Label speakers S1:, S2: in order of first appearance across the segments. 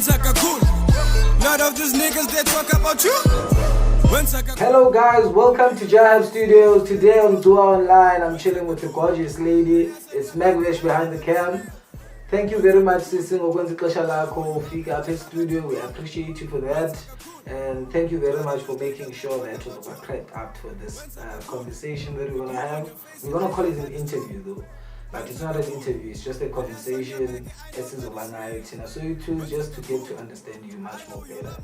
S1: Lot of these niggas they talk about you.
S2: Hello guys, welcome to Jahab Studios. Today on Dua Online, I'm chilling with the gorgeous lady. It's Magwish behind the cam. Thank you very much, Sisi ngokwenza ixesha lakho ufika apha studio. We appreciate you for that. And thank you very much for making sure that we're prepped up for this conversation that we're going to have. We're going to call it an interview though. But it's not an interview, it's just a conversation. Essence of anxiety. So you two just to get to understand you much more better.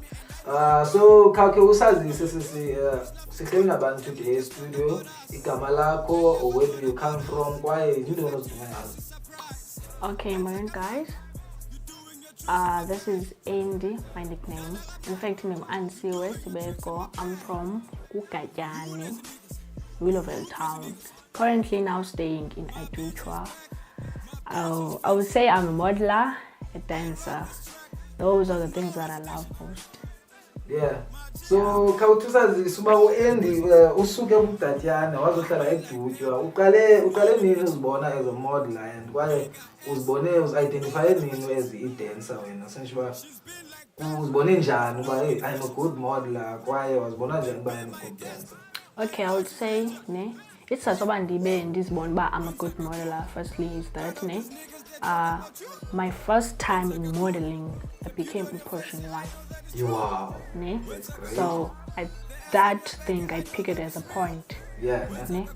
S2: So Kauke usazi sihleli nabantu today studio. Igama lakho, or where do you come from? Why you don't know ngazo?
S3: Okay, morning guys. This is Ndi, my nickname. In fact, I'm Sibeko. I'm from Ukajani, Willowville town. Currently now staying in Aduchwa. I would say I'm a modeler, a dancer. Those are the things that I love most.
S2: Yeah. So khawutusazi suba uEndi usuke kuDatyana wazohlala eDutywa. Uqale nini uzibona as a modeler and kwaye uzibone uzidentify nini as a dancer wena? Sensuba uzibone njani uba hey I'm a good modeler kwaye wazibona njani uba I'm a good dancer?
S3: Okay, I would say it's asoba ndibe ndizibona uba I'm a good modeler. Firstly is that my first time in modeling I became a Persian wife.
S2: Wow. That's great.
S3: So that thing I pick it as a point.
S2: Yeah.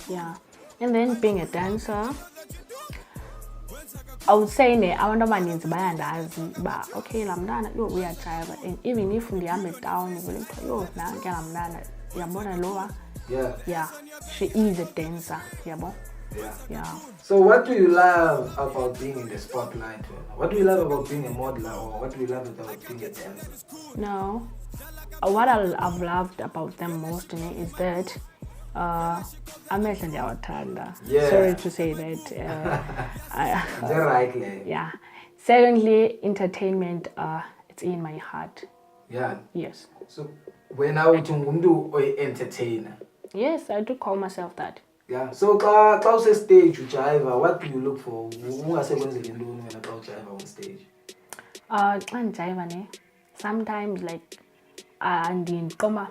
S3: Yeah. And then being a dancer, I would say abantu abaninzi bayandazi ba okay la mntana yo uyajiva, and even if ndihambe down ivele kuthiwa yo nanke la mntana yabona lowa. Yeah, she is a dancer, yabo. Yeah.
S2: So what do you love about being in the spotlight? What do you love about being a modeler, or what do you love about being a dancer?
S3: No, what I've loved about them most is that Amehlo and Wathanda.
S2: Yeah.
S3: Sorry to say that.
S2: They're right.
S3: Yeah. Secondly, entertainment. It's in my heart.
S2: Yeah.
S3: Yes.
S2: So when I was a entertainer.
S3: Yes, I do call myself that.
S2: Yeah. So xa use stage ujiva, what do you look for? Ungasekwenzele ntoni wena xa ujiva on stage?
S3: Xa ndijiva sometimes like ndinqoma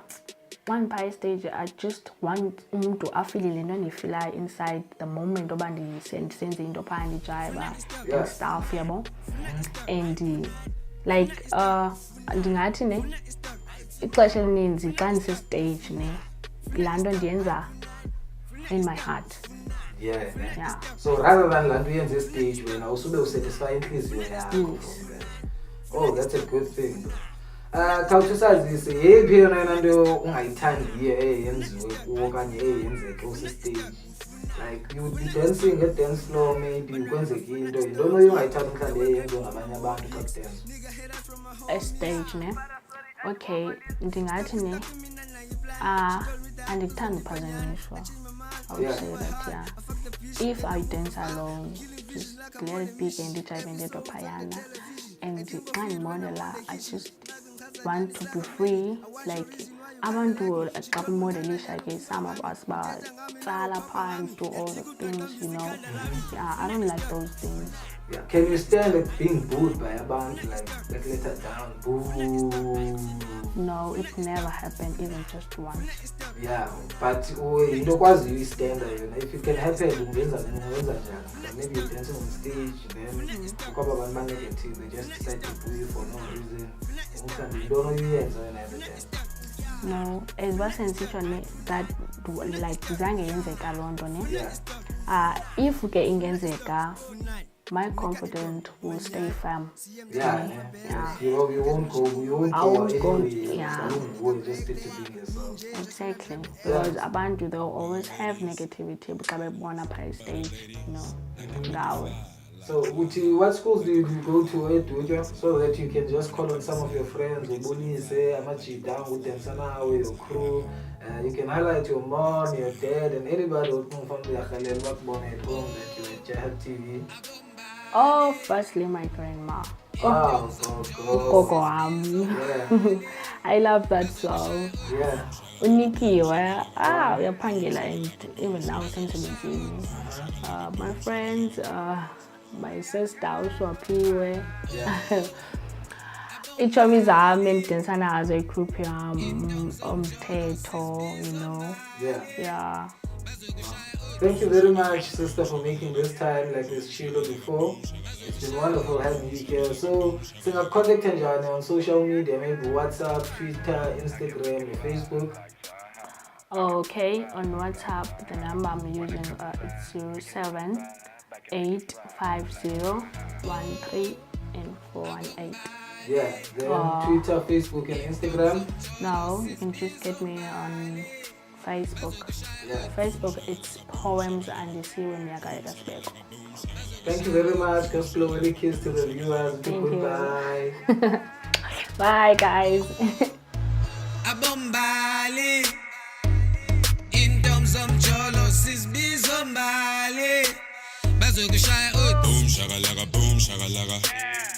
S3: one by stage I just want umuntu afeelile into endifilayo inside the moment oba ndisenze into phaa ndijiva and stuff yabo. And like ndingathi ixesha elininzi xa ndise stage laa nto ndiyenza in my heart.
S2: Yeah. So rather than laa nto uyenze stage wena usube usatisfy inhliziyo yakho. Oh, that's a good thing. Khawutusazise yeyiphi yona nto ungayithandiyo yenziwe kuwo okanye yenzeke usestage? Like you be dancing at dance floor, maybe kwenzeke into yintoni ungayithanda mhlawumbi yenziwe ngabanye abantu xa kudance?
S3: A stage okay, ndingathi andikuthanda uphazanyiswa. I would say that, yeah. If I dance alone, just let it be and ndijive ndedwa phayana. And xa ndimodeler, I just want to be free. Like abantu xa kumodelisha ke some of us batsala phaa and do all the things, Yeah, I don't like those things.
S2: Yeah. Can you stand at being booed by abantu, like let her down, boo?
S3: No, it never happened, even just once.
S2: Yeah, but into kwaziyo istanda yona. If it can happen, ungenza njani? Maybe you're dancing on stage, then kwaba abantu ba-negative, they just decide to boo you for no reason. Mhlawumbi into onoyenza yona everything.
S3: No, as basensitsho that like zange yenzeka loo nto if ke ingenzeka, my confidence will stay firm.
S2: Yeah. You won't go.
S3: I won't go.
S2: Yeah. You won't just stick to being yourself.
S3: Exactly. Because abantu they'll always have negativity because they play stage, Gawe.
S2: So, what schools do you go to so that you can just call on some of your friends, say, I'm actually down with them, with your crew. You can highlight your mom, your dad, and anybody who from the born at home that you at Jahab TV.
S3: Oh, firstly, my grandma.
S2: Wow,
S3: Gogo. I love that song.
S2: Yeah.
S3: Unikiwe, uyaphangela, and even now emsebenzini. My friends, my sister also aphiwe. iitshomi zam endidensana nazo igroup yam umthetho, you know. Yeah.
S2: Thank you very much, sister, for making this time like this chill before. It's been wonderful having you here. So, contact njani on social media, maybe WhatsApp, Twitter, Instagram, or Facebook.
S3: Okay, on WhatsApp, the number I'm using it's 0785013
S2: Yeah, then Twitter, Facebook, and Instagram.
S3: No, you can just get me on Facebook. Facebook, it's Poems and you see when you're.
S2: Thank you very much. Just blow a kiss to the viewers. Goodbye.
S3: Bye, guys.
S1: Abombali in terms of jolos is bizombali bazokushaya boom shakalaka boom shakalaka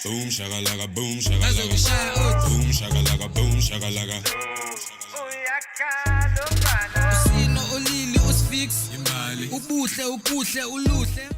S1: boom shakalaka boom shakalaka bazokushaya boom shakalaka boom shakalaka usino olili usfix imali ubuhle ubuhle uluhle